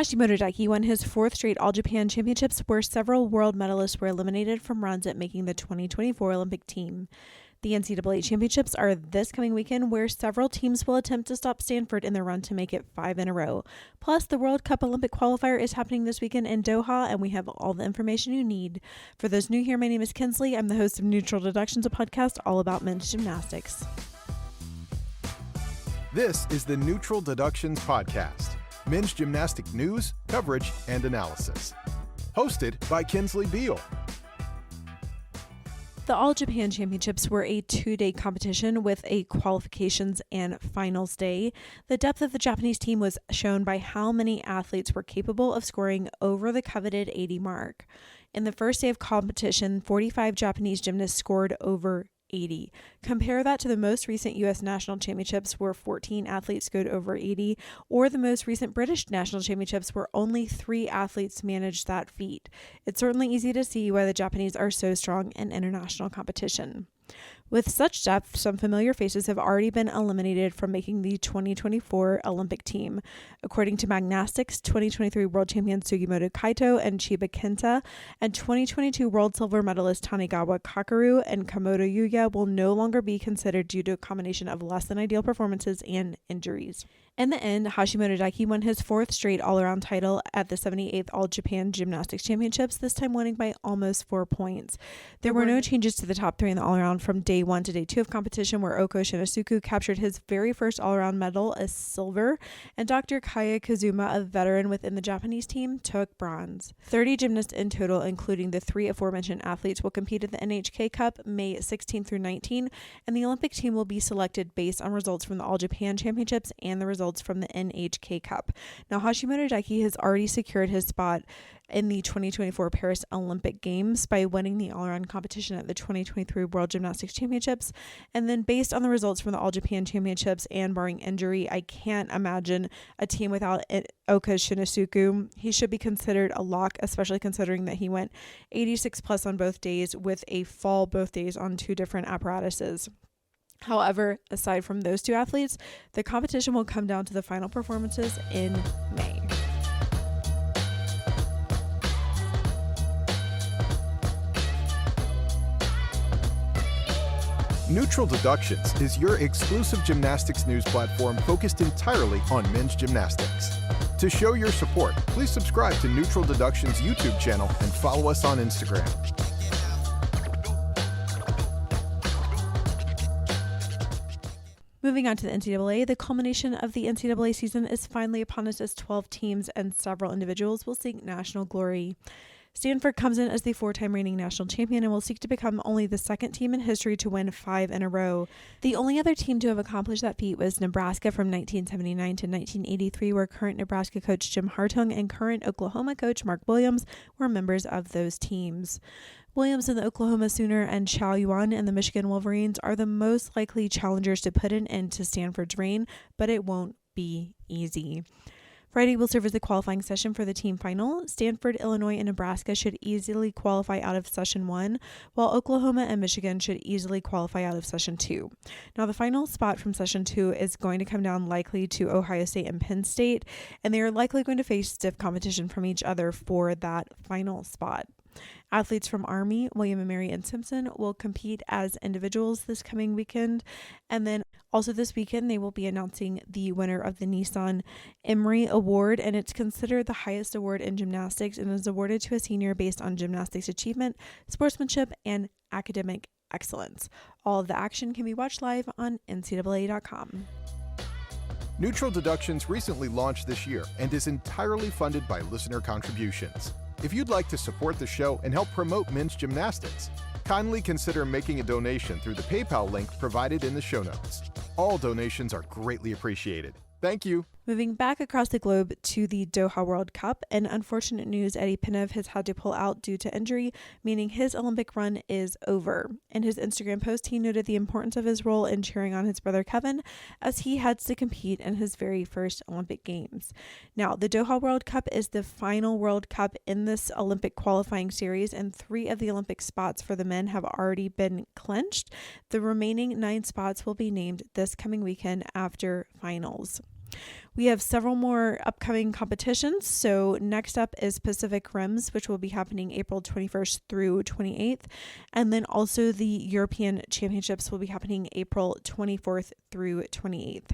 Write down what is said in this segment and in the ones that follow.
Hashimoto Daiki won his fourth straight AllJapan Championships, where several world medalists were eliminated from runs at making the 2024 Olympic team. The NCAA Championships are this coming weekend, where several teams will attempt to stop Stanford in their run to make it 5 in a row. Plus, the World Cup Olympic qualifier is happening this weekend in Doha, and we have all the information you need. For those new here, my name is Kinsley. I'm the host of Neutral Deductions, a podcast all about men's gymnastics. This is the Neutral Deductions podcast. Men's gymnastic news, coverage, and analysis. Hosted by Kinsley Beal. The AllJapan Championships were a 2-day competition with a qualifications and finals day. The depth of the Japanese team was shown by how many athletes were capable of scoring over the coveted 80 mark. In the first day of competition, 45 Japanese gymnasts scored over 80. Compare that to the most recent U.S. National Championships, where 14 athletes scored over 80, or the most recent British National Championships, where only 3 athletes managed that feat. It's certainly easy to see why the Japanese are so strong in international competition. With such depth, some familiar faces have already been eliminated from making the 2024 Olympic team. According to Gymnastics, 2023 world champion Sugimoto Kaito and Chiba Kenta, and 2022 world silver medalist Tanigawa, Kakaru, and Komodo Yuya will no longer be considered due to a combination of less than ideal performances and injuries. In the end, Hashimoto Daiki won his 4th straight all-around title at the 78th All-Japan Gymnastics Championships, this time winning by almost 4 points. There were no changes to the top 3 in the all-around from day 1 to day 2 of competition, where Oko Shinosuke captured his very first all-around medal as silver, and Dr. Kaya Kazuma, a veteran within the Japanese team, took bronze. 30 gymnasts in total, including the 3 aforementioned athletes, will compete at the NHK Cup May 16 through 19, and the Olympic team will be selected based on results from the All-Japan Championships and the results from the NHK Cup. Now, Hashimoto Daiki has already secured his spot in the 2024 Paris Olympic Games by winning the all-around competition at the 2023 World Gymnastics Championships. And then based on the results from the All-Japan Championships and barring injury, I can't imagine a team without Oko Shinosuke. He should be considered a lock, especially considering that he went 86 plus on both days with a fall both days on 2 different apparatuses. However, aside from those 2 athletes, the competition will come down to the final performances in May. Neutral Deductions is your exclusive gymnastics news platform focused entirely on men's gymnastics. To show your support, please subscribe to Neutral Deductions' YouTube channel and follow us on Instagram. Moving on to the NCAA, the culmination of the NCAA season is finally upon us as 12 teams and several individuals will seek national glory. Stanford comes in as the 4-time reigning national champion and will seek to become only the 2nd team in history to win 5 in a row. The only other team to have accomplished that feat was Nebraska from 1979 to 1983, where current Nebraska coach Jim Hartung and current Oklahoma coach Mark Williams were members of those teams. Williams and the Oklahoma Sooner and Chow Yuan and the Michigan Wolverines are the most likely challengers to put an end to Stanford's reign, but it won't be easy. Friday will serve as the qualifying session for the team final. Stanford, Illinois, and Nebraska should easily qualify out of Session 1, while Oklahoma and Michigan should easily qualify out of Session 2. Now, the final spot from Session 2 is going to come down likely to Ohio State and Penn State, and they are likely going to face stiff competition from each other for that final spot. Athletes from Army, William & Mary, and Simpson will compete as individuals this coming weekend. And then also this weekend, they will be announcing the winner of the Nissan Emory Award. And it's considered the highest award in gymnastics and is awarded to a senior based on gymnastics achievement, sportsmanship, and academic excellence. All of the action can be watched live on ncaa.com. Neutral Deductions recently launched this year and is entirely funded by listener contributions. If you'd like to support the show and help promote men's gymnastics, kindly consider making a donation through the PayPal link provided in the show notes. All donations are greatly appreciated. Thank you. Moving back across the globe to the Doha World Cup, and unfortunate news, Eddie Penov has had to pull out due to injury, meaning his Olympic run is over. In his Instagram post, he noted the importance of his role in cheering on his brother Kevin as he heads to compete in his very first Olympic Games. Now, the Doha World Cup is the final World Cup in this Olympic qualifying series, and 3 of the Olympic spots for the men have already been clinched. The remaining 9 spots will be named this coming weekend after finals. We have several more upcoming competitions. So next up is Pacific Rims, which will be happening April 21st through 28th. And then also the European Championships will be happening April 24th through 28th.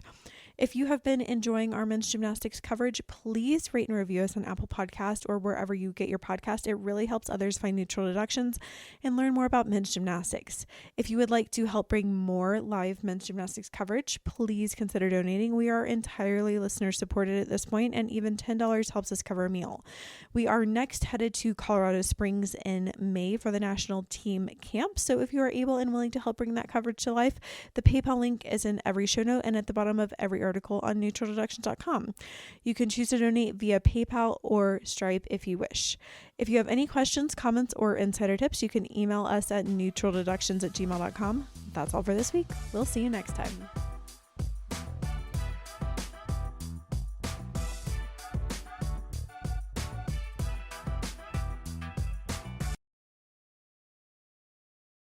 If you have been enjoying our men's gymnastics coverage, please rate and review us on Apple Podcast or wherever you get your podcast. It really helps others find Neutral Deductions and learn more about men's gymnastics. If you would like to help bring more live men's gymnastics coverage, please consider donating. We are entirely listener supported at this point, and even $10 helps us cover a meal. We are next headed to Colorado Springs in May for the national team camp. So if you are able and willing to help bring that coverage to life, the PayPal link is in every show note and at the bottom of every article on neutraldeductions.com. You can choose to donate via PayPal or Stripe if you wish. If you have any questions, comments, or insider tips, you can email us at neutraldeductions@gmail.com. That's all for this week. We'll see you next time.